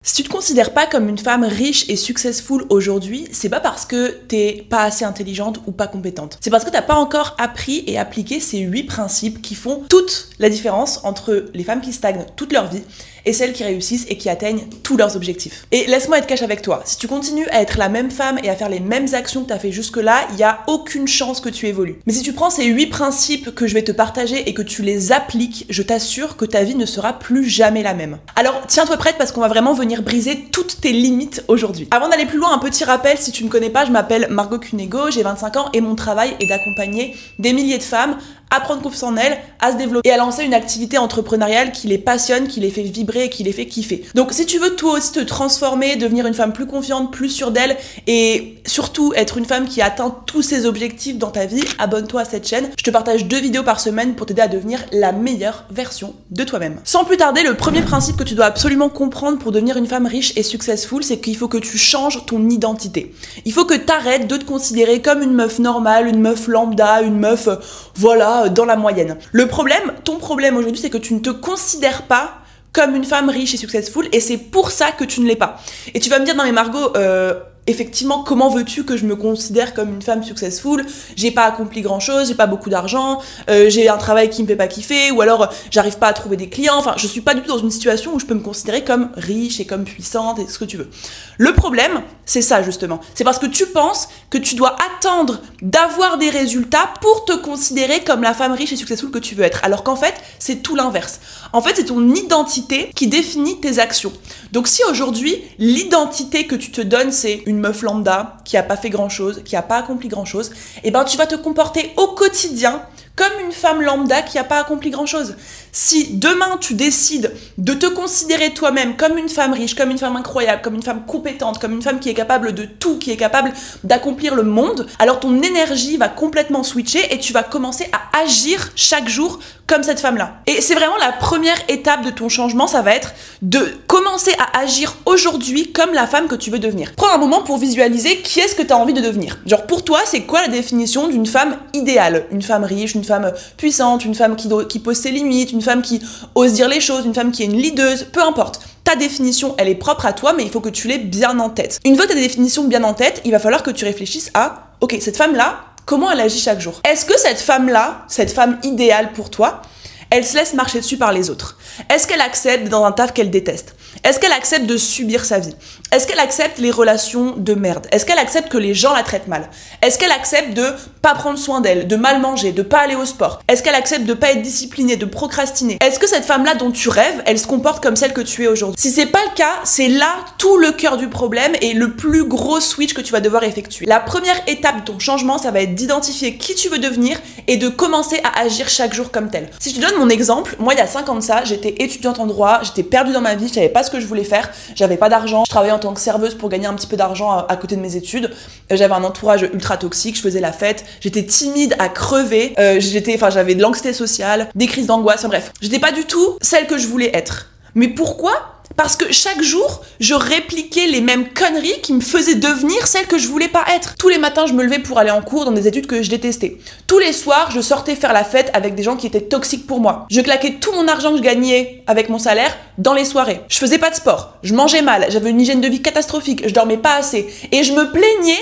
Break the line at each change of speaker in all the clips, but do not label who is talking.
Si tu te considères pas comme une femme riche et successful aujourd'hui, c'est pas parce que t'es pas assez intelligente ou pas compétente. C'est parce que t'as pas encore appris et appliqué ces 8 principes qui font toute la différence entre les femmes qui stagnent toute leur vie et celles qui réussissent et qui atteignent tous leurs objectifs. Et laisse-moi être cash avec toi, si tu continues à être la même femme et à faire les mêmes actions que t'as fait jusque-là, il y a aucune chance que tu évolues. Mais si tu prends ces 8 principes que je vais te partager et que tu les appliques, je t'assure que ta vie ne sera plus jamais la même. Alors tiens-toi prête parce qu'on va vraiment venir briser toutes tes limites aujourd'hui. Avant d'aller plus loin, un petit rappel, si tu me connais pas, je m'appelle Margot Cunego, j'ai 25 ans et mon travail est d'accompagner des milliers de femmes à prendre confiance en elles, à se développer et à lancer une activité entrepreneuriale qui les passionne, qui les fait vibrer et qui les fait kiffer. Donc si tu veux toi aussi te transformer, devenir une femme plus confiante, plus sûre d'elle et surtout être une femme qui atteint tous ses objectifs dans ta vie, abonne-toi à cette chaîne. Je te partage 2 vidéos par semaine pour t'aider à devenir la meilleure version de toi-même. Sans plus tarder, le premier principe que tu dois absolument comprendre pour devenir une femme riche et successful, c'est qu'il faut que tu changes ton identité. Il faut que tu arrêtes de te considérer comme une meuf normale, une meuf lambda, une meuf, voilà, dans la moyenne. Le problème, ton problème aujourd'hui, c'est que tu ne te considères pas comme une femme riche et successful et c'est pour ça que tu ne l'es pas. Et tu vas me dire, non mais Margot, effectivement, comment veux-tu que je me considère comme une femme successful? J'ai pas accompli grand-chose, j'ai pas beaucoup d'argent, j'ai un travail qui me fait pas kiffer, ou alors j'arrive pas à trouver des clients. Enfin, je suis pas du tout dans une situation où je peux me considérer comme riche et comme puissante et ce que tu veux. Le problème, c'est ça justement. C'est parce que tu penses que tu dois attendre d'avoir des résultats pour te considérer comme la femme riche et successful que tu veux être. Alors qu'en fait, c'est tout l'inverse. En fait, c'est ton identité qui définit tes actions. Donc si aujourd'hui, l'identité que tu te donnes, c'est une meuf lambda qui a pas fait grand chose, qui a pas accompli grand chose, et ben tu vas te comporter au quotidien comme une femme lambda qui a pas accompli grand chose. Si demain tu décides de te considérer toi-même comme une femme riche, comme une femme incroyable, comme une femme compétente, comme une femme qui est capable de tout, qui est capable d'accomplir le monde, alors ton énergie va complètement switcher et tu vas commencer à agir chaque jour comme cette femme-là. Et c'est vraiment la première étape de ton changement, ça va être de commencer à agir aujourd'hui comme la femme que tu veux devenir. Prends un moment pour visualiser qui est-ce que tu as envie de devenir. Genre pour toi, c'est quoi la définition d'une femme idéale? Une femme riche, une femme puissante, une femme qui pose ses limites, une femme qui ose dire les choses, une femme qui est une leaduse, peu importe. Ta définition, elle est propre à toi, mais il faut que tu l'aies bien en tête. Une fois ta définition bien en tête, il va falloir que tu réfléchisses à, ok, cette femme-là, comment elle agit chaque jour? Est-ce que cette femme-là, cette femme idéale pour toi, elle se laisse marcher dessus par les autres? Est-ce qu'elle accepte dans un taf qu'elle déteste? Est-ce qu'elle accepte de subir sa vie? Est-ce qu'elle accepte les relations de merde? Est-ce qu'elle accepte que les gens la traitent mal? Est-ce qu'elle accepte de pas prendre soin d'elle, de mal manger, de pas aller au sport? Est-ce qu'elle accepte de pas être disciplinée, de procrastiner? Est-ce que cette femme-là dont tu rêves, elle se comporte comme celle que tu es aujourd'hui? Si c'est pas le cas, c'est là tout le cœur du problème et le plus gros switch que tu vas devoir effectuer. La première étape de ton changement, ça va être d'identifier qui tu veux devenir et de commencer à agir chaque jour comme tel. Si je te donne mon exemple, moi il y a 5 ans de ça, j'étais étudiante en droit, j'étais perdue dans ma vie, je savais pas ce que je voulais faire, j'avais pas d'argent, je travaillais en tant que serveuse pour gagner un petit peu d'argent à côté de mes études, j'avais un entourage ultra toxique, je faisais la fête, j'étais timide à crever, j'avais de l'anxiété sociale, des crises d'angoisse, enfin bref, j'étais pas du tout celle que je voulais être. Mais pourquoi ? Parce que chaque jour, je répliquais les mêmes conneries qui me faisaient devenir celle que je voulais pas être. Tous les matins, je me levais pour aller en cours dans des études que je détestais. Tous les soirs, je sortais faire la fête avec des gens qui étaient toxiques pour moi. Je claquais tout mon argent que je gagnais avec mon salaire dans les soirées. Je faisais pas de sport, je mangeais mal, j'avais une hygiène de vie catastrophique, je dormais pas assez. Et je me plaignais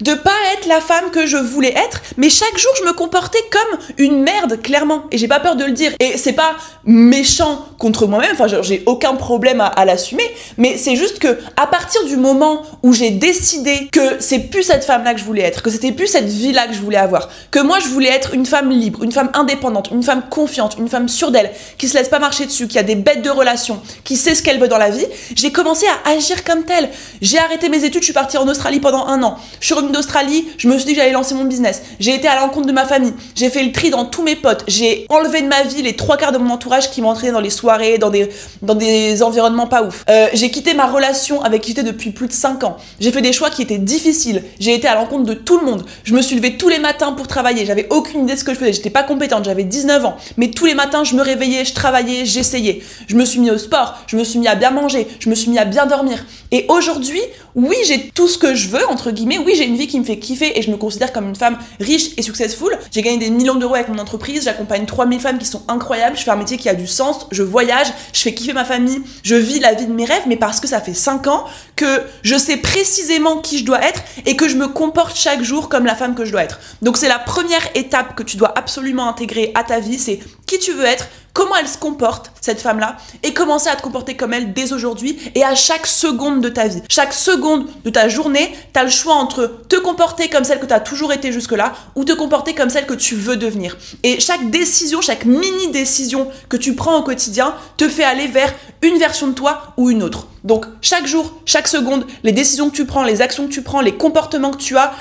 de pas être la femme que je voulais être, mais chaque jour je me comportais comme une merde, clairement, et j'ai pas peur de le dire. Et c'est pas méchant contre moi-même, enfin j'ai aucun problème à l'assumer, mais c'est juste que à partir du moment où j'ai décidé que c'est plus cette femme-là que je voulais être, que c'était plus cette vie-là que je voulais avoir, que moi je voulais être une femme libre, une femme indépendante, une femme confiante, une femme sûre d'elle, qui se laisse pas marcher dessus, qui a des bêtes de relations, qui sait ce qu'elle veut dans la vie, j'ai commencé à agir comme telle. J'ai arrêté mes études, je suis partie en Australie pendant 1 an. Je suis revenue d'Australie, je me suis dit que j'allais lancer mon business. J'ai été à l'encontre de ma famille, j'ai fait le tri dans tous mes potes, j'ai enlevé de ma vie les 3/4 de mon entourage qui m'entraînaient dans les soirées, dans des environnements pas ouf. J'ai quitté ma relation avec qui j'étais depuis plus de 5 ans. J'ai fait des choix qui étaient difficiles, j'ai été à l'encontre de tout le monde. Je me suis levée tous les matins pour travailler, j'avais aucune idée de ce que je faisais, j'étais pas compétente, j'avais 19 ans. Mais tous les matins, je me réveillais, je travaillais, j'essayais. Je me suis mis au sport, je me suis mis à bien manger, je me suis mis à bien dormir. Et aujourd'hui, oui, j'ai tout ce que je veux, entre guillemets, oui, j'ai une vie qui me fait kiffer et je me considère comme une femme riche et successful. J'ai gagné des millions d'euros avec mon entreprise, j'accompagne 3000 femmes qui sont incroyables, je fais un métier qui a du sens, je voyage, je fais kiffer ma famille, je vis la vie de mes rêves, mais parce que ça fait 5 ans que je sais précisément qui je dois être et que je me comporte chaque jour comme la femme que je dois être. Donc c'est la première étape que tu dois absolument intégrer à ta vie, c'est qui tu veux être, comment elle se comporte, cette femme-là, et commencer à te comporter comme elle dès aujourd'hui et à chaque seconde de ta vie. Chaque seconde de ta journée, tu as le choix entre te comporter comme celle que tu as toujours été jusque-là ou te comporter comme celle que tu veux devenir. Et chaque décision, chaque mini-décision que tu prends au quotidien te fait aller vers une version de toi ou une autre. Donc chaque jour, chaque seconde, les décisions que tu prends, les actions que tu prends, les comportements que tu as,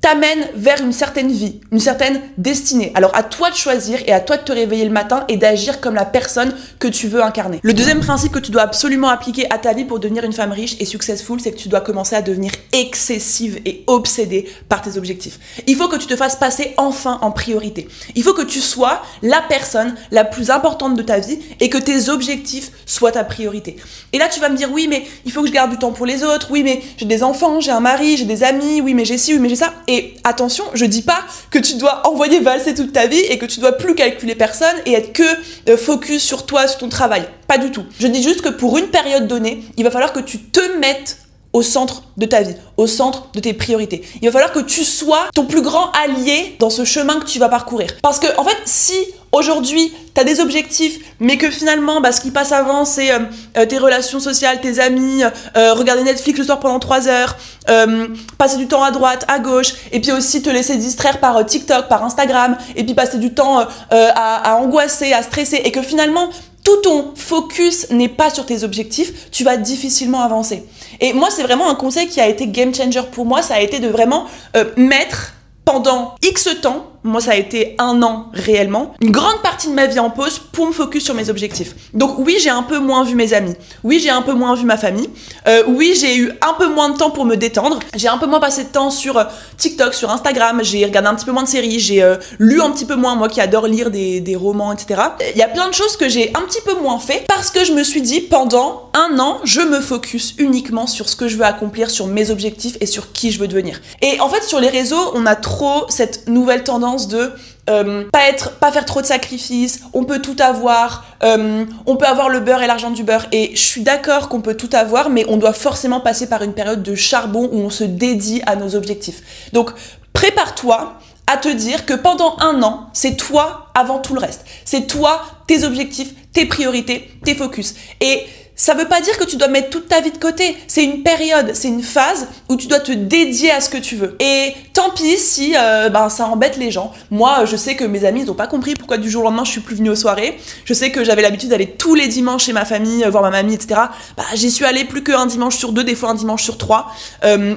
t'amène vers une certaine vie, une certaine destinée. Alors à toi de choisir et à toi de te réveiller le matin et d'agir comme la personne que tu veux incarner. Le deuxième principe que tu dois absolument appliquer à ta vie pour devenir une femme riche et successful, c'est que tu dois commencer à devenir excessive et obsédée par tes objectifs. Il faut que tu te fasses passer enfin en priorité. Il faut que tu sois la personne la plus importante de ta vie et que tes objectifs soient ta priorité. Et là tu vas me dire oui mais il faut que je garde du temps pour les autres, oui mais j'ai des enfants, j'ai un mari, j'ai des amis, oui mais j'ai ci, oui mais j'ai ça. Et attention, je dis pas que tu dois envoyer valser toute ta vie et que tu dois plus calculer personne et être que focus sur toi, sur ton travail. Pas du tout. Je dis juste que pour une période donnée, il va falloir que tu te mettes au centre de ta vie, au centre de tes priorités. Il va falloir que tu sois ton plus grand allié dans ce chemin que tu vas parcourir. Parce que, en fait, si aujourd'hui, tu as des objectifs, mais que finalement, ce qui passe avant, c'est tes relations sociales, tes amis, regarder Netflix le soir pendant 3 heures, passer du temps à droite, à gauche, et puis aussi te laisser distraire par TikTok, par Instagram, et puis passer du temps à angoisser, à stresser, et que finalement, tout ton focus n'est pas sur tes objectifs, tu vas difficilement avancer. Et moi, c'est vraiment un conseil qui a été game changer pour moi, ça a été de vraiment mettre pendant X temps, moi ça a été 1 an réellement, une grande partie de ma vie en pause pour me focus sur mes objectifs. Donc oui, j'ai un peu moins vu mes amis, oui, j'ai un peu moins vu ma famille, oui, j'ai eu un peu moins de temps pour me détendre, j'ai un peu moins passé de temps sur TikTok, sur Instagram, j'ai regardé un petit peu moins de séries, j'ai lu un petit peu moins, moi qui adore lire des romans, etc. Il y a plein de choses que j'ai un petit peu moins fait parce que je me suis dit pendant 1 an, je me focus uniquement sur ce que je veux accomplir, sur mes objectifs et sur qui je veux devenir. Et en fait, sur les réseaux, on a trop cette nouvelle tendance de pas faire trop de sacrifices, on peut tout avoir, on peut avoir le beurre et l'argent du beurre, et je suis d'accord qu'on peut tout avoir, mais on doit forcément passer par une période de charbon où on se dédie à nos objectifs. Donc prépare-toi à te dire que pendant 1 an, c'est toi avant tout le reste. C'est toi, tes objectifs, tes priorités, tes focus. Et ça veut pas dire que tu dois mettre toute ta vie de côté. C'est une période, c'est une phase où tu dois te dédier à ce que tu veux. Et tant pis si ça embête les gens. Moi, je sais que mes amis, ils ont pas compris pourquoi du jour au lendemain je suis plus venue aux soirées. Je sais que j'avais l'habitude d'aller tous les dimanches chez ma famille, voir ma mamie, etc. J'y suis allée plus qu'un dimanche sur 2, des fois un dimanche sur 3.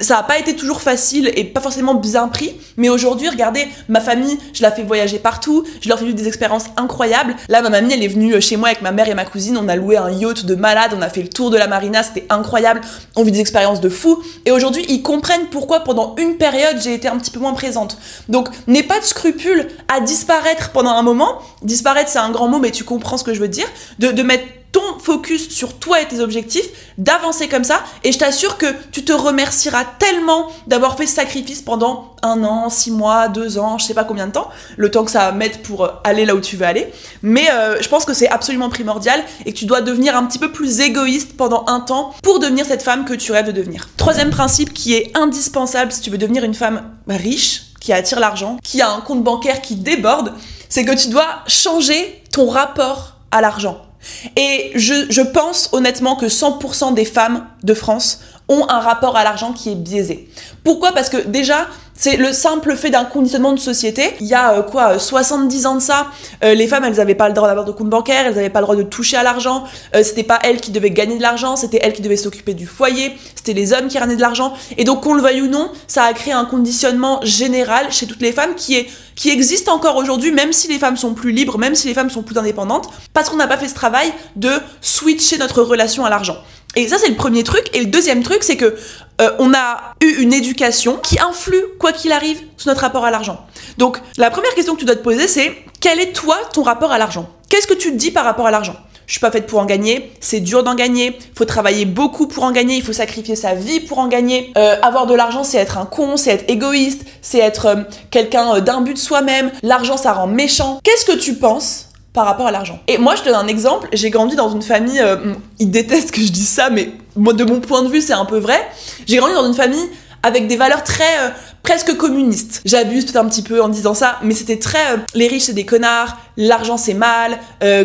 Ça a pas été toujours facile et pas forcément bien pris. Mais aujourd'hui, regardez, ma famille, je la fais voyager partout. Je leur fais vivre des expériences incroyables. Là, ma mamie, elle est venue chez moi avec ma mère et ma cousine. On a loué un yacht de malade. On a fait le tour de la marina, c'était incroyable, on vit des expériences de fou, et aujourd'hui ils comprennent pourquoi pendant une période j'ai été un petit peu moins présente. Donc n'aie pas de scrupule à disparaître pendant un moment, disparaître c'est un grand mot mais tu comprends ce que je veux dire, de mettre ton focus sur toi et tes objectifs, d'avancer comme ça, et je t'assure que tu te remercieras tellement d'avoir fait ce sacrifice pendant 1 an, 6 mois, 2 ans, je sais pas combien de temps, le temps que ça va mettre pour aller là où tu veux aller, mais je pense que c'est absolument primordial et que tu dois devenir un petit peu plus égoïste pendant un temps pour devenir cette femme que tu rêves de devenir. Troisième principe qui est indispensable si tu veux devenir une femme riche, qui attire l'argent, qui a un compte bancaire qui déborde, c'est que tu dois changer ton rapport à l'argent. Et je pense honnêtement que 100% des femmes de France ont un rapport à l'argent qui est biaisé. Pourquoi ? Parce que déjà, c'est le simple fait d'un conditionnement de société. Il y a 70 ans de ça, les femmes, elles avaient pas le droit d'avoir de compte bancaire, elles avaient pas le droit de toucher à l'argent, c'était pas elles qui devaient gagner de l'argent, c'était elles qui devaient s'occuper du foyer, c'était les hommes qui ramenaient de l'argent. Et donc, qu'on le veuille ou non, ça a créé un conditionnement général chez toutes les femmes qui existe encore aujourd'hui, même si les femmes sont plus libres, même si les femmes sont plus indépendantes, parce qu'on n'a pas fait ce travail de switcher notre relation à l'argent. Et ça, c'est le premier truc. Et le deuxième truc, c'est que on a eu une éducation qui influe, quoi qu'il arrive, sur notre rapport à l'argent. Donc, la première question que tu dois te poser, c'est quel est toi ton rapport à l'argent ? Qu'est-ce que tu te dis par rapport à l'argent ? je suis pas faite pour en gagner, c'est dur d'en gagner, faut travailler beaucoup pour en gagner, il faut sacrifier sa vie pour en gagner. Avoir de l'argent, c'est être un con, c'est être égoïste, c'est être quelqu'un d'imbu de soi-même. L'argent, ça rend méchant. Qu'est-ce que tu penses par rapport à l'argent? Et moi, je te donne un exemple. J'ai grandi dans une famille, ils détestent que je dise ça, mais moi, de mon point de vue, c'est un peu vrai. J'ai grandi dans une famille avec des valeurs très presque communistes. J'abuse peut-être un petit peu en disant ça, mais c'était très les riches c'est des connards, l'argent c'est mal,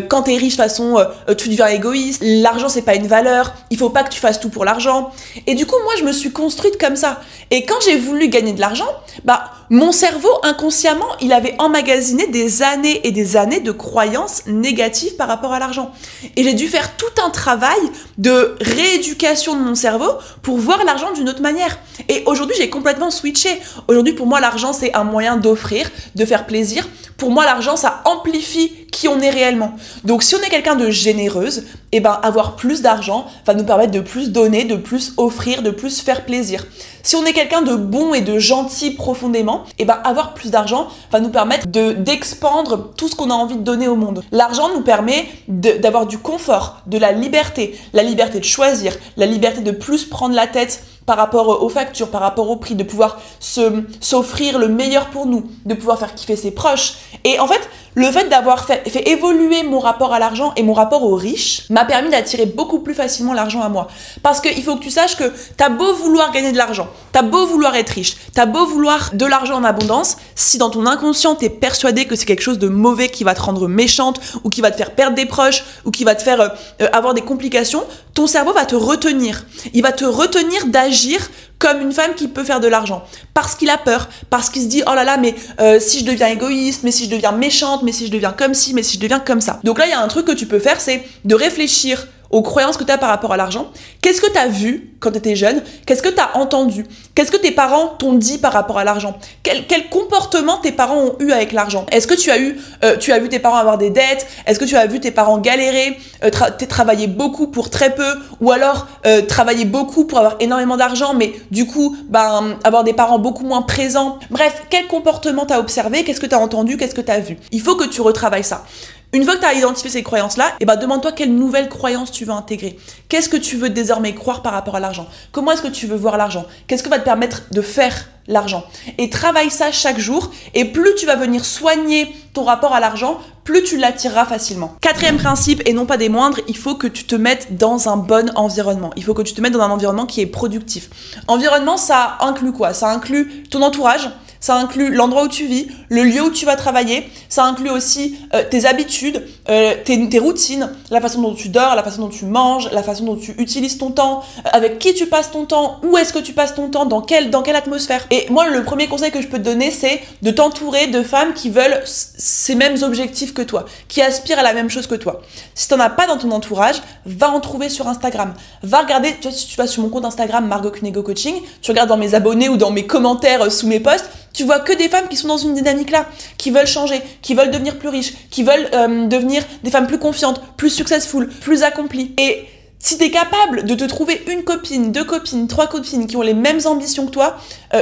quand t'es riche de toute façon tu deviens égoïste, l'argent c'est pas une valeur, il faut pas que tu fasses tout pour l'argent. Et du coup moi je me suis construite comme ça. Et quand j'ai voulu gagner de l'argent, bah mon cerveau inconsciemment il avait emmagasiné des années et des années de croyances négatives par rapport à l'argent. Et j'ai dû faire tout un travail de rééducation de mon cerveau pour voir l'argent d'une autre manière. Et aujourd'hui j'ai complètement switché. Aujourd'hui, pour moi, l'argent, c'est un moyen d'offrir, de faire plaisir. Pour moi, l'argent, ça amplifie qui on est réellement. Donc, si on est quelqu'un de généreuse, eh ben, avoir plus d'argent va nous permettre de plus donner, de plus offrir, de plus faire plaisir. Si on est quelqu'un de bon et de gentil profondément, eh ben, avoir plus d'argent va nous permettre d'expandre tout ce qu'on a envie de donner au monde. L'argent nous permet d'avoir du confort, de la liberté de choisir, la liberté de plus prendre la tête par rapport aux factures, par rapport au prix, de pouvoir s'offrir le meilleur pour nous, de pouvoir faire kiffer ses proches. Et en fait, le fait d'avoir fait évoluer mon rapport à l'argent et mon rapport aux riches m'a permis d'attirer beaucoup plus facilement l'argent à moi. Parce qu'il faut que tu saches que t'as beau vouloir gagner de l'argent, t'as beau vouloir être riche, t'as beau vouloir de l'argent en abondance, si dans ton inconscient t'es persuadé que c'est quelque chose de mauvais qui va te rendre méchante ou qui va te faire perdre des proches ou qui va te faire avoir des complications, ton cerveau va te retenir. Il va te retenir d'agir comme une femme qui peut faire de l'argent. Parce qu'il a peur, parce qu'il se dit « Oh là là, mais si je deviens égoïste, mais si je deviens méchante, mais si je deviens comme ci, mais si je deviens comme ça. » Donc là, il y a un truc que tu peux faire, c'est de réfléchir aux croyances que tu as par rapport à l'argent. Qu'est-ce que tu as vu quand tu étais jeune? Qu'est-ce que tu as entendu? Qu'est-ce que tes parents t'ont dit par rapport à l'argent? Quel comportement tes parents ont eu avec l'argent? Est-ce que tu as vu tes parents avoir des dettes? Est-ce que tu as vu tes parents galérer, travailler beaucoup pour très peu? Ou alors travailler beaucoup pour avoir énormément d'argent, mais du coup, avoir des parents beaucoup moins présents? Bref, quel comportement t'as observé? Qu'est-ce que t'as entendu? Qu'est-ce que t'as vu? Il faut que tu retravailles ça. Une fois que tu as identifié ces croyances-là, demande-toi quelle nouvelle croyance tu veux intégrer. Qu'est-ce que tu veux désormais croire par rapport à l'argent? Comment est-ce que tu veux voir l'argent? Qu'est-ce que va te permettre de faire l'argent? Et travaille ça chaque jour. Et plus tu vas venir soigner ton rapport à l'argent, plus tu l'attireras facilement. Quatrième principe, et non pas des moindres, il faut que tu te mettes dans un bon environnement. Il faut que tu te mettes dans un environnement qui est productif. Environnement, ça inclut quoi? Ça inclut ton entourage. Ça inclut l'endroit où tu vis, le lieu où tu vas travailler, ça inclut aussi tes habitudes, tes routines, la façon dont tu dors, la façon dont tu manges, la façon dont tu utilises ton temps, avec qui tu passes ton temps, où est-ce que tu passes ton temps, dans quelle atmosphère. Et moi, le premier conseil que je peux te donner, c'est de t'entourer de femmes qui veulent ces mêmes objectifs que toi, qui aspirent à la même chose que toi. Si t'en as pas dans ton entourage, va en trouver sur Instagram. Va regarder, tu vois, si tu vas sur mon compte Instagram Margot Cunego Coaching, tu regardes dans mes abonnés ou dans mes commentaires sous mes posts, tu vois que des femmes qui sont dans une dynamique-là, qui veulent changer, qui veulent devenir plus riches, qui veulent devenir des femmes plus confiantes, plus successful, plus accomplies. Et si t'es capable de te trouver une copine, 2 copines, 3 copines qui ont les mêmes ambitions que toi,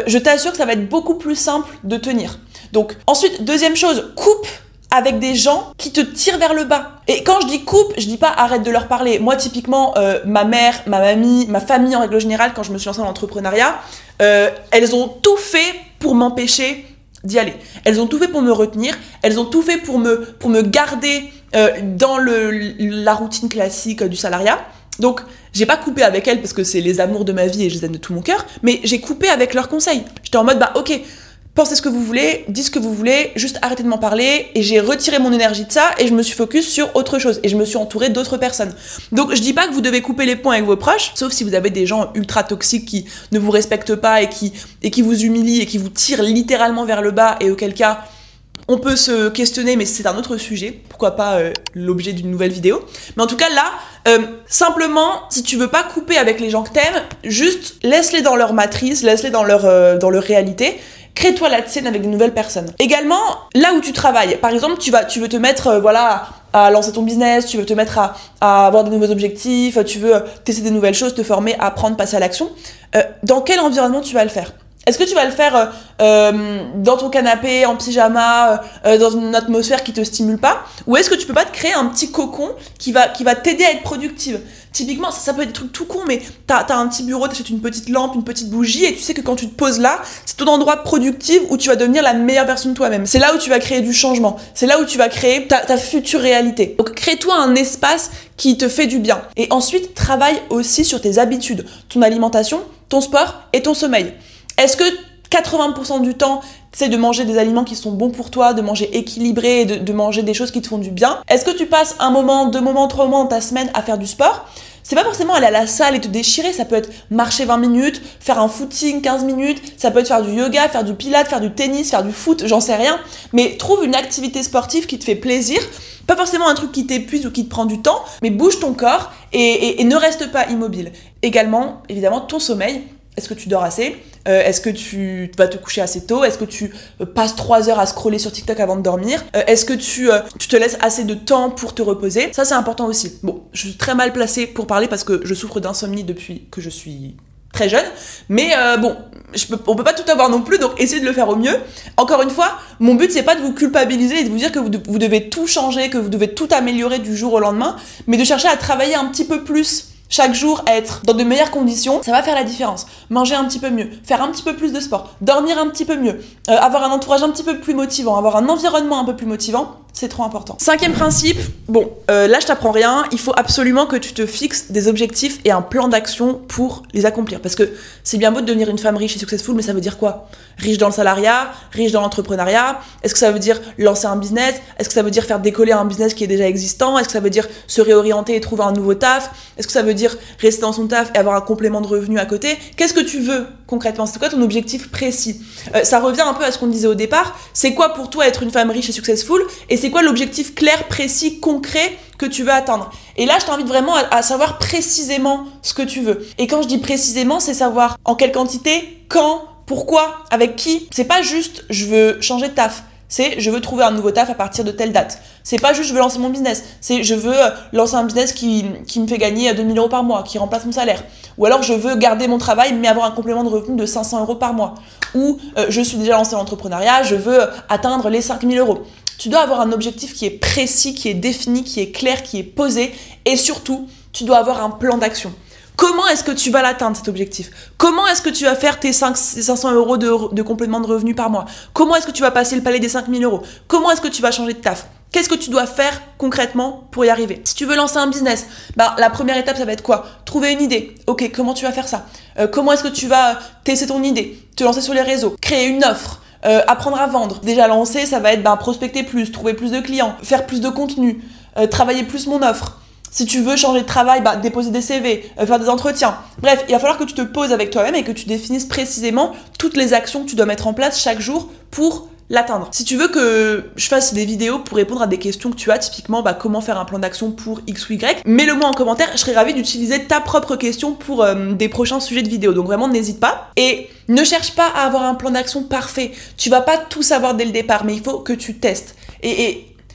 je t'assure que ça va être beaucoup plus simple de tenir. Donc ensuite, deuxième chose, coupe avec des gens qui te tirent vers le bas. Et quand je dis coupe, je dis pas arrête de leur parler. Moi, typiquement, ma mère, ma mamie, ma famille en règle générale, quand je me suis lancée dans l'entrepreneuriat, elles ont tout fait pour m'empêcher d'y aller. Elles ont tout fait pour me retenir, elles ont tout fait pour me garder dans la routine classique du salariat. Donc, j'ai pas coupé avec elles parce que c'est les amours de ma vie et je les aime de tout mon cœur, mais j'ai coupé avec leurs conseils. J'étais en mode, ok, pensez ce que vous voulez, dites ce que vous voulez, juste arrêtez de m'en parler. Et j'ai retiré mon énergie de ça et je me suis focus sur autre chose. Et je me suis entourée d'autres personnes. Donc je dis pas que vous devez couper les ponts avec vos proches, sauf si vous avez des gens ultra toxiques qui ne vous respectent pas et qui vous humilient et qui vous tirent littéralement vers le bas, et auquel cas on peut se questionner, mais c'est un autre sujet. Pourquoi pas l'objet d'une nouvelle vidéo. Mais en tout cas là, simplement, si tu veux pas couper avec les gens que t'aimes, juste laisse-les dans leur matrice, laisse-les dans leur réalité. Crée-toi la tienne avec de nouvelles personnes. Également, là où tu travailles, par exemple, tu veux te mettre à lancer ton business, tu veux te mettre à avoir de nouveaux objectifs, tu veux tester des nouvelles choses, te former, apprendre, passer à l'action. Dans quel environnement tu vas le faire? Est-ce que tu vas le faire dans ton canapé, en pyjama, dans une atmosphère qui te stimule pas? Ou est-ce que tu peux pas te créer un petit cocon qui va t'aider à être productive? Typiquement, ça peut être des trucs tout con, mais t'as un petit bureau, t'achètes une petite lampe, une petite bougie, et tu sais que quand tu te poses là, c'est ton endroit productif où tu vas devenir la meilleure version de toi-même. C'est là où tu vas créer du changement. C'est là où tu vas créer ta future réalité. Donc, crée-toi un espace qui te fait du bien. Et ensuite, travaille aussi sur tes habitudes, ton alimentation, ton sport et ton sommeil. Est-ce que 80% du temps, tu essaies de manger des aliments qui sont bons pour toi, de manger équilibré, de manger des choses qui te font du bien? Est-ce que tu passes 1 moment, 2 moments, 3 moments dans ta semaine à faire du sport? C'est pas forcément aller à la salle et te déchirer, ça peut être marcher 20 minutes, faire un footing 15 minutes, ça peut être faire du yoga, faire du pilates, faire du tennis, faire du foot, j'en sais rien. Mais trouve une activité sportive qui te fait plaisir, pas forcément un truc qui t'épuise ou qui te prend du temps, mais bouge ton corps et ne reste pas immobile. Également, évidemment, ton sommeil. Est-ce que tu dors assez? Est-ce que tu vas te coucher assez tôt? Est-ce que tu passes 3 heures à scroller sur TikTok avant de dormir? Est-ce que tu te laisses assez de temps pour te reposer? Ça, c'est important aussi. Bon, je suis très mal placée pour parler parce que je souffre d'insomnie depuis que je suis très jeune, mais bon, on peut pas tout avoir non plus, donc essayez de le faire au mieux. Encore une fois, mon but c'est pas de vous culpabiliser et de vous dire que vous devez tout changer, que vous devez tout améliorer du jour au lendemain, mais de chercher à travailler un petit peu plus chaque jour, être dans de meilleures conditions, ça va faire la différence. Manger un petit peu mieux, faire un petit peu plus de sport, dormir un petit peu mieux, avoir un entourage un petit peu plus motivant, avoir un environnement un peu plus motivant, c'est trop important. 5e principe, bon, là je t'apprends rien, il faut absolument que tu te fixes des objectifs et un plan d'action pour les accomplir. Parce que c'est bien beau de devenir une femme riche et successful, mais ça veut dire quoi? Riche dans le salariat, riche dans l'entrepreneuriat? Est-ce que ça veut dire lancer un business? Est-ce que ça veut dire faire décoller un business qui est déjà existant? Est-ce que ça veut dire se réorienter et trouver un nouveau taf? Est-ce que ça veut dire rester dans son taf et avoir un complément de revenu à côté? Qu'est-ce que tu veux concrètement? C'est quoi ton objectif précis? Ça revient un peu à ce qu'on disait au départ. C'est quoi pour toi être une femme riche et successful? Et c'est quoi l'objectif clair, précis, concret que tu veux atteindre? Et là, je t'invite vraiment à savoir précisément ce que tu veux. Et quand je dis précisément, c'est savoir en quelle quantité, quand, pourquoi, avec qui. C'est pas juste je veux changer de taf. C'est je veux trouver un nouveau taf à partir de telle date. C'est pas juste je veux lancer mon business. C'est je veux lancer un business qui me fait gagner 2000 € par mois, qui remplace mon salaire. Ou alors je veux garder mon travail mais avoir un complément de revenu de 500 € par mois. Ou je suis déjà lancé dans l'entrepreneuriat, je veux atteindre les 5000 €. Tu dois avoir un objectif qui est précis, qui est défini, qui est clair, qui est posé. Et surtout, tu dois avoir un plan d'action. Comment est-ce que tu vas l'atteindre cet objectif? Comment est-ce que tu vas faire tes 500 € de complément de revenu par mois? Comment est-ce que tu vas passer le palier des 5000 €? Comment est-ce que tu vas changer de taf? Qu'est-ce que tu dois faire concrètement pour y arriver? Si tu veux lancer un business, la première étape, ça va être quoi? Trouver une idée. Ok, comment tu vas faire ça? Comment est-ce que tu vas tester ton idée? Te lancer sur les réseaux? Créer une offre? Apprendre à vendre. Déjà lancé, ça va être prospecter plus, trouver plus de clients, faire plus de contenu, travailler plus mon offre. Si tu veux changer de travail, déposer des CV, faire des entretiens. Bref, il va falloir que tu te poses avec toi-même et que tu définisses précisément toutes les actions que tu dois mettre en place chaque jour pour l'atteindre. Si tu veux que je fasse des vidéos pour répondre à des questions que tu as, typiquement comment faire un plan d'action pour X ou Y, mets-le moi en commentaire, je serais ravie d'utiliser ta propre question pour des prochains sujets de vidéo. Donc vraiment, n'hésite pas. Et ne cherche pas à avoir un plan d'action parfait. Tu vas pas tout savoir dès le départ, mais il faut que tu testes.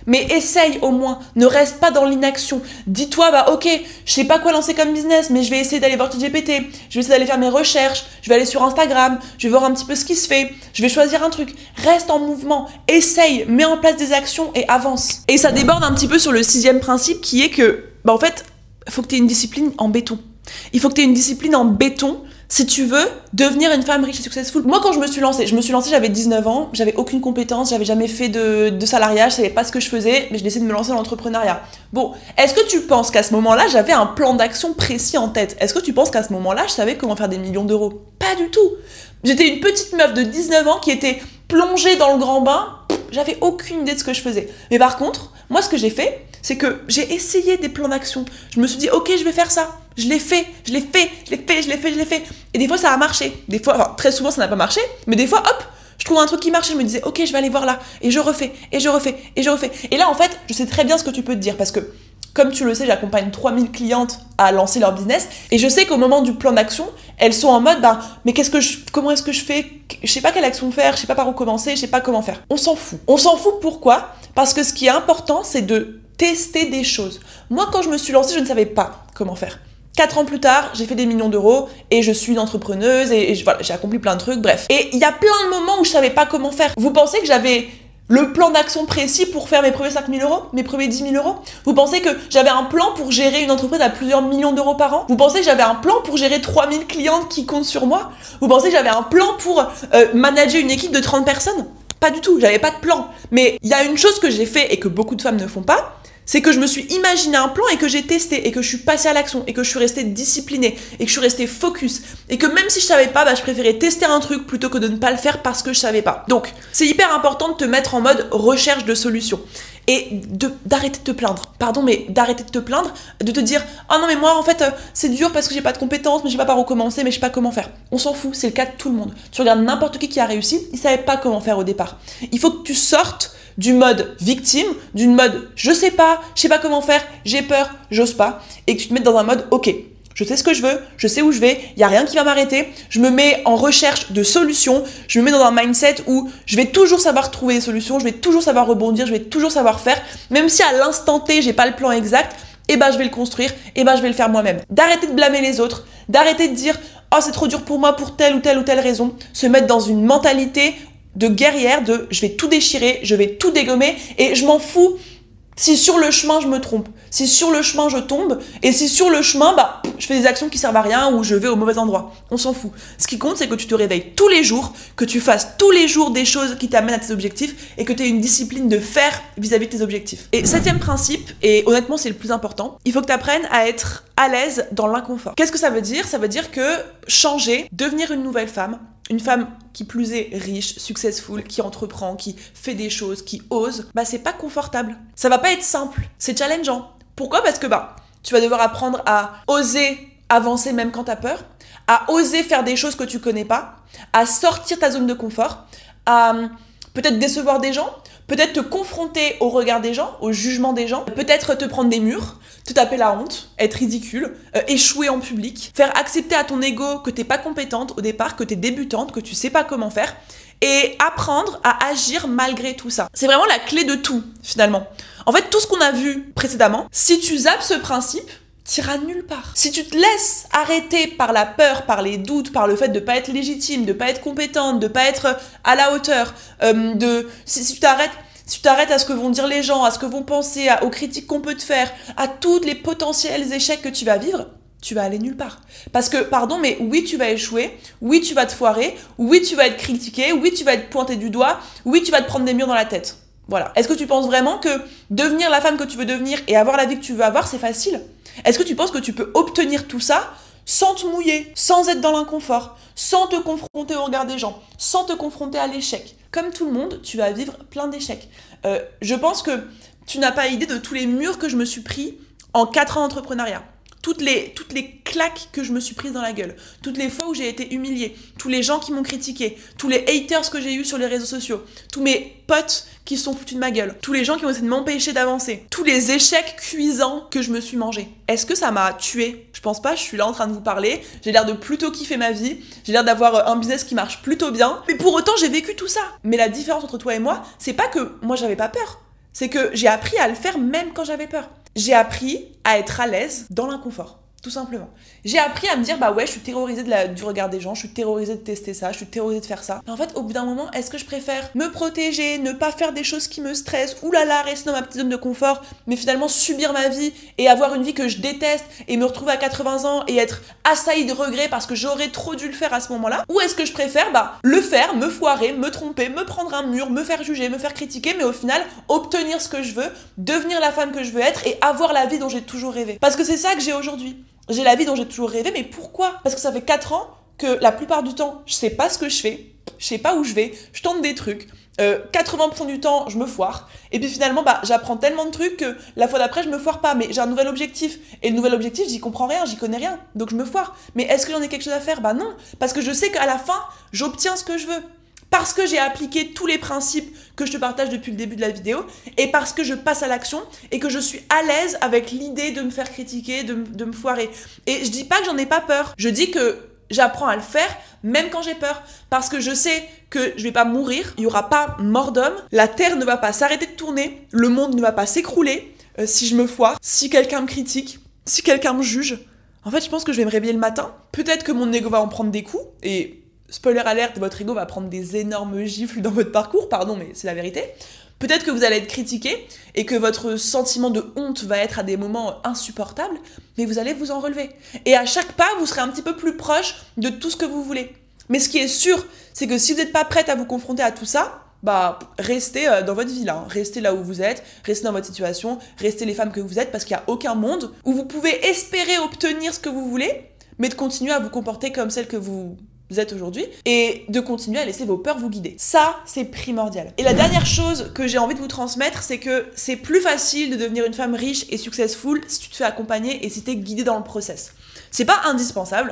Mais essaye au moins, ne reste pas dans l'inaction. Dis-toi, ok, je sais pas quoi lancer comme business, mais je vais essayer d'aller voir ChatGPT, je vais essayer d'aller faire mes recherches, je vais aller sur Instagram, je vais voir un petit peu ce qui se fait, je vais choisir un truc. Reste en mouvement, essaye, mets en place des actions et avance. Et ça déborde un petit peu sur le 6e principe qui est que, en fait, il faut que tu aies une discipline en béton. Il faut que tu aies une discipline en béton si tu veux devenir une femme riche et successful. Moi, quand je me suis lancée, j'avais 19 ans, j'avais aucune compétence, j'avais jamais fait de salariat, je savais pas ce que je faisais, mais j'ai décidé de me lancer dans l'entrepreneuriat. Bon, est-ce que tu penses qu'à ce moment-là, j'avais un plan d'action précis en tête? Est-ce que tu penses qu'à ce moment-là, je savais comment faire des millions d'euros? Pas du tout. J'étais une petite meuf de 19 ans qui était plongée dans le grand bain, j'avais aucune idée de ce que je faisais. Mais par contre, moi, ce que j'ai fait, c'est que j'ai essayé des plans d'action. Je me suis dit, ok, je vais faire ça. Je l'ai fait. Et des fois, ça a marché. Des fois, très souvent, ça n'a pas marché. Mais des fois, hop, je trouve un truc qui marche. Je me disais, ok, je vais aller voir là. Et je refais. Et là, en fait, je sais très bien ce que tu peux te dire. Parce que, comme tu le sais, j'accompagne 3000 clientes à lancer leur business. Et je sais qu'au moment du plan d'action, elles sont en mode, mais comment est-ce que je fais? Je sais pas quelle action faire. Je sais pas par où commencer. Je sais pas comment faire. On s'en fout. On s'en fout pourquoi? Parce que ce qui est important, c'est de tester des choses. Moi, quand je me suis lancée, je ne savais pas comment faire. 4 ans plus tard, j'ai fait des millions d'euros et je suis une entrepreneuse et voilà, j'ai accompli plein de trucs, bref. Et il y a plein de moments où je savais pas comment faire. Vous pensez que j'avais le plan d'action précis pour faire mes premiers 5 000 euros, mes premiers 10 000 euros? Vous pensez que j'avais un plan pour gérer une entreprise à plusieurs millions d'euros par an? Vous pensez que j'avais un plan pour gérer 3000 clientes qui comptent sur moi? Vous pensez que j'avais un plan pour manager une équipe de 30 personnes? Pas du tout, j'avais pas de plan. Mais il y a une chose que j'ai fait et que beaucoup de femmes ne font pas, c'est que je me suis imaginé un plan et que j'ai testé et que je suis passée à l'action et que je suis restée disciplinée et que je suis restée focus et que même si je savais pas, je préférais tester un truc plutôt que de ne pas le faire parce que je savais pas. Donc, c'est hyper important de te mettre en mode recherche de solutions et d'arrêter de te plaindre. Pardon, mais d'arrêter de te plaindre, de te dire « Ah non, mais moi, en fait, c'est dur parce que j'ai pas de compétences, mais je sais pas par où commencer, mais je sais pas comment faire. » On s'en fout, c'est le cas de tout le monde. Tu regardes n'importe qui a réussi, il savait pas comment faire au départ. Il faut que tu sortes du mode victime, d'une mode je sais pas comment faire, j'ai peur, j'ose pas, et que tu te mettes dans un mode ok, je sais ce que je veux, je sais où je vais, il y a rien qui va m'arrêter, je me mets en recherche de solutions, je me mets dans un mindset où je vais toujours savoir trouver des solutions, je vais toujours savoir rebondir, je vais toujours savoir faire, même si à l'instant T j'ai pas le plan exact, je vais le construire, je vais le faire moi-même. D'arrêter de blâmer les autres, d'arrêter de dire oh c'est trop dur pour moi pour telle ou telle raison, se mettre dans une mentalité de guerrière, de je vais tout déchirer, je vais tout dégommer et je m'en fous si sur le chemin je me trompe, si sur le chemin je tombe et si sur le chemin je fais des actions qui servent à rien ou je vais au mauvais endroit. On s'en fout. Ce qui compte c'est que tu te réveilles tous les jours, que tu fasses tous les jours des choses qui t'amènent à tes objectifs et que tu aies une discipline de faire vis-à-vis de tes objectifs. Et 7e principe, et honnêtement c'est le plus important, il faut que tu apprennes à être à l'aise dans l'inconfort. Qu'est-ce que ça veut dire? Ça veut dire que changer, devenir une nouvelle femme, une femme qui plus est riche, successful, qui entreprend, qui fait des choses, qui ose, c'est pas confortable. Ça va pas être simple, c'est challengeant. Pourquoi? Parce que tu vas devoir apprendre à oser avancer même quand t'as peur, à oser faire des choses que tu connais pas, à sortir ta zone de confort, à peut-être décevoir des gens, peut-être te confronter au regard des gens, au jugement des gens, peut-être te prendre des murs, te taper la honte, être ridicule, échouer en public, faire accepter à ton ego que t'es pas compétente au départ, que t'es débutante, que tu sais pas comment faire, et apprendre à agir malgré tout ça. C'est vraiment la clé de tout, finalement. En fait, tout ce qu'on a vu précédemment, si tu zappes ce principe, t'iras nulle part. Si tu te laisses arrêter par la peur, par les doutes, par le fait de pas être légitime, de pas être compétente, de pas être à la hauteur, si tu t'arrêtes à ce que vont dire les gens, à ce que vont penser, aux critiques qu'on peut te faire, à tous les potentiels échecs que tu vas vivre, tu vas aller nulle part. Parce que, pardon, mais oui, tu vas échouer, oui, tu vas te foirer, oui, tu vas être critiqué, oui, tu vas être pointé du doigt, oui, tu vas te prendre des murs dans la tête. Voilà. Est-ce que tu penses vraiment que devenir la femme que tu veux devenir et avoir la vie que tu veux avoir, c'est facile? Est-ce que tu penses que tu peux obtenir tout ça sans te mouiller, sans être dans l'inconfort, sans te confronter au regard des gens, sans te confronter à l'échec? Comme tout le monde, tu vas vivre plein d'échecs. Je pense que tu n'as pas idée de tous les murs que je me suis pris en 4 ans d'entrepreneuriat. Toutes les claques que je me suis prises dans la gueule, toutes les fois où j'ai été humiliée, tous les gens qui m'ont critiqué, tous les haters que j'ai eus sur les réseaux sociaux, tous mes potes qui se sont foutus de ma gueule, tous les gens qui ont essayé de m'empêcher d'avancer, tous les échecs cuisants que je me suis mangé. Est-ce que ça m'a tuée? Je pense pas, je suis là en train de vous parler, j'ai l'air de plutôt kiffer ma vie, j'ai l'air d'avoir un business qui marche plutôt bien, mais pour autant j'ai vécu tout ça. Mais la différence entre toi et moi, c'est pas que moi j'avais pas peur, c'est que j'ai appris à le faire même quand j'avais peur. J'ai appris à être à l'aise dans l'inconfort, tout simplement. J'ai appris à me dire, ouais, je suis terrorisée du regard des gens, je suis terrorisée de tester ça, je suis terrorisée de faire ça. Mais en fait, au bout d'un moment, est-ce que je préfère me protéger, ne pas faire des choses qui me stressent, oulala, rester dans ma petite zone de confort, mais finalement subir ma vie et avoir une vie que je déteste et me retrouver à 80 ans et être assaillie de regrets parce que j'aurais trop dû le faire à ce moment-là? Ou est-ce que je préfère, le faire, me foirer, me tromper, me prendre un mur, me faire juger, me faire critiquer, mais au final, obtenir ce que je veux, devenir la femme que je veux être et avoir la vie dont j'ai toujours rêvé? Parce que c'est ça que j'ai aujourd'hui. J'ai la vie dont j'ai toujours rêvé, mais pourquoi? Parce que ça fait 4 ans que la plupart du temps, je sais pas ce que je fais, je sais pas où je vais, je tente des trucs, 80% du temps, je me foire, et puis finalement, j'apprends tellement de trucs que la fois d'après, je me foire pas, mais j'ai un nouvel objectif, et le nouvel objectif, j'y comprends rien, j'y connais rien, donc je me foire. Mais est-ce que j'en ai quelque chose à faire? Non, parce que je sais qu'à la fin, j'obtiens ce que je veux. Parce que j'ai appliqué tous les principes que je te partage depuis le début de la vidéo et parce que je passe à l'action et que je suis à l'aise avec l'idée de me faire critiquer, de me foirer. Et je dis pas que j'en ai pas peur, je dis que j'apprends à le faire même quand j'ai peur parce que je sais que je vais pas mourir, il y aura pas mort d'homme, la terre ne va pas s'arrêter de tourner, le monde ne va pas s'écrouler si je me foire, si quelqu'un me critique, si quelqu'un me juge. En fait, je pense que je vais me réveiller le matin. Peut-être que mon ego va en prendre des coups. Et spoiler alert, votre ego va prendre des énormes gifles dans votre parcours. Pardon, mais c'est la vérité. Peut-être que vous allez être critiqué et que votre sentiment de honte va être à des moments insupportables. Mais vous allez vous en relever. Et à chaque pas, vous serez un petit peu plus proche de tout ce que vous voulez. Mais ce qui est sûr, c'est que si vous n'êtes pas prête à vous confronter à tout ça, bah, restez dans votre vie là, restez là où vous êtes, restez dans votre situation, restez les femmes que vous êtes parce qu'il n'y a aucun monde où vous pouvez espérer obtenir ce que vous voulez, mais de continuer à vous comporter comme celle que vous êtes aujourd'hui et de continuer à laisser vos peurs vous guider. Ça, c'est primordial. Et la dernière chose que j'ai envie de vous transmettre, c'est que c'est plus facile de devenir une femme riche et successful si tu te fais accompagner et si tu es guidée dans le process. C'est pas indispensable,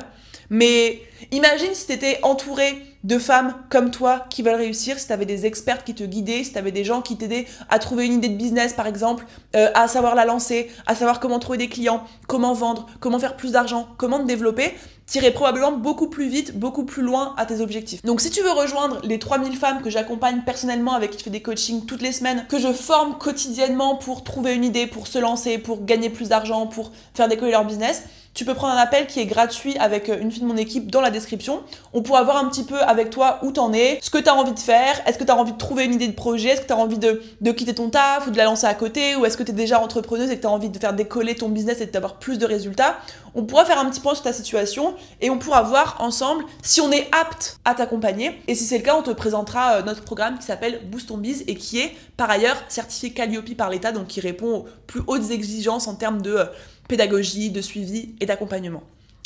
mais imagine si tu étais entourée de femmes comme toi qui veulent réussir, si tu avais des expertes qui te guidaient, si tu avais des gens qui t'aidaient à trouver une idée de business par exemple, à savoir la lancer, à savoir comment trouver des clients, comment vendre, comment faire plus d'argent, comment te développer, tu irais probablement beaucoup plus vite, beaucoup plus loin à tes objectifs. Donc si tu veux rejoindre les 3000 femmes que j'accompagne personnellement, avec qui je fais des coachings toutes les semaines, que je forme quotidiennement pour trouver une idée, pour se lancer, pour gagner plus d'argent, pour faire décoller leur business, tu peux prendre un appel qui est gratuit avec une fille de mon équipe dans la description. On pourra voir un petit peu avec toi où t'en es, ce que t'as envie de faire, est-ce que t'as envie de trouver une idée de projet, est-ce que t'as envie de quitter ton taf ou de la lancer à côté, ou est-ce que t'es déjà entrepreneuse et que t'as envie de faire décoller ton business et d'avoir plus de résultats. On pourra faire un petit point sur ta situation et on pourra voir ensemble si on est apte à t'accompagner. Et si c'est le cas, on te présentera notre programme qui s'appelle Boost ton Biz et qui est par ailleurs certifié Calliope par l'État, donc qui répond aux plus hautes exigences en termes de pédagogie, de suivi et d'accompagnement.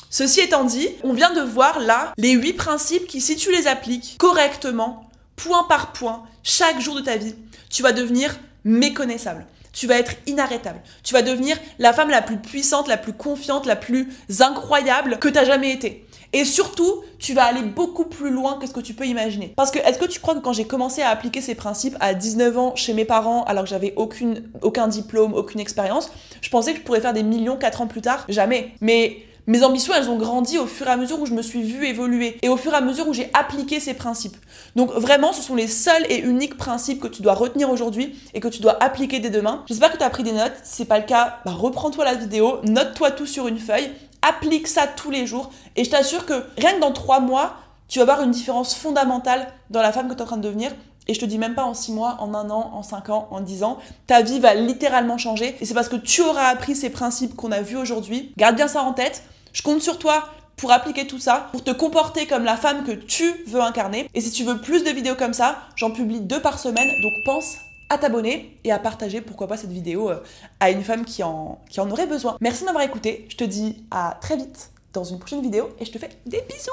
Ceci étant dit, on vient de voir là les 8 principes qui, si tu les appliques correctement, point par point, chaque jour de ta vie, tu vas devenir méconnaissable. Tu vas être inarrêtable. Tu vas devenir la femme la plus puissante, la plus confiante, la plus incroyable que tu as jamais été. Et surtout, tu vas aller beaucoup plus loin que ce que tu peux imaginer. Parce que, est-ce que tu crois que quand j'ai commencé à appliquer ces principes à 19 ans chez mes parents, alors que j'avais aucun diplôme, aucune expérience, je pensais que je pourrais faire des millions 4 ans plus tard? Jamais. Mais mes ambitions, elles ont grandi au fur et à mesure où je me suis vue évoluer et au fur et à mesure où j'ai appliqué ces principes. Donc vraiment, ce sont les seuls et uniques principes que tu dois retenir aujourd'hui et que tu dois appliquer dès demain. J'espère que tu as pris des notes. Si c'est pas le cas, reprends-toi la vidéo, note-toi tout sur une feuille, applique ça tous les jours et je t'assure que rien que dans 3 mois, tu vas voir une différence fondamentale dans la femme que tu es en train de devenir. Et je te dis même pas en 6 mois, en 1 an, en 5 ans, en 10 ans. Ta vie va littéralement changer. Et c'est parce que tu auras appris ces principes qu'on a vus aujourd'hui. Garde bien ça en tête. Je compte sur toi pour appliquer tout ça, pour te comporter comme la femme que tu veux incarner. Et si tu veux plus de vidéos comme ça, j'en publie 2 par semaine. Donc pense à t'abonner et à partager, pourquoi pas, cette vidéo à une femme qui en aurait besoin. Merci de m'avoir écouté. Je te dis à très vite dans une prochaine vidéo et je te fais des bisous.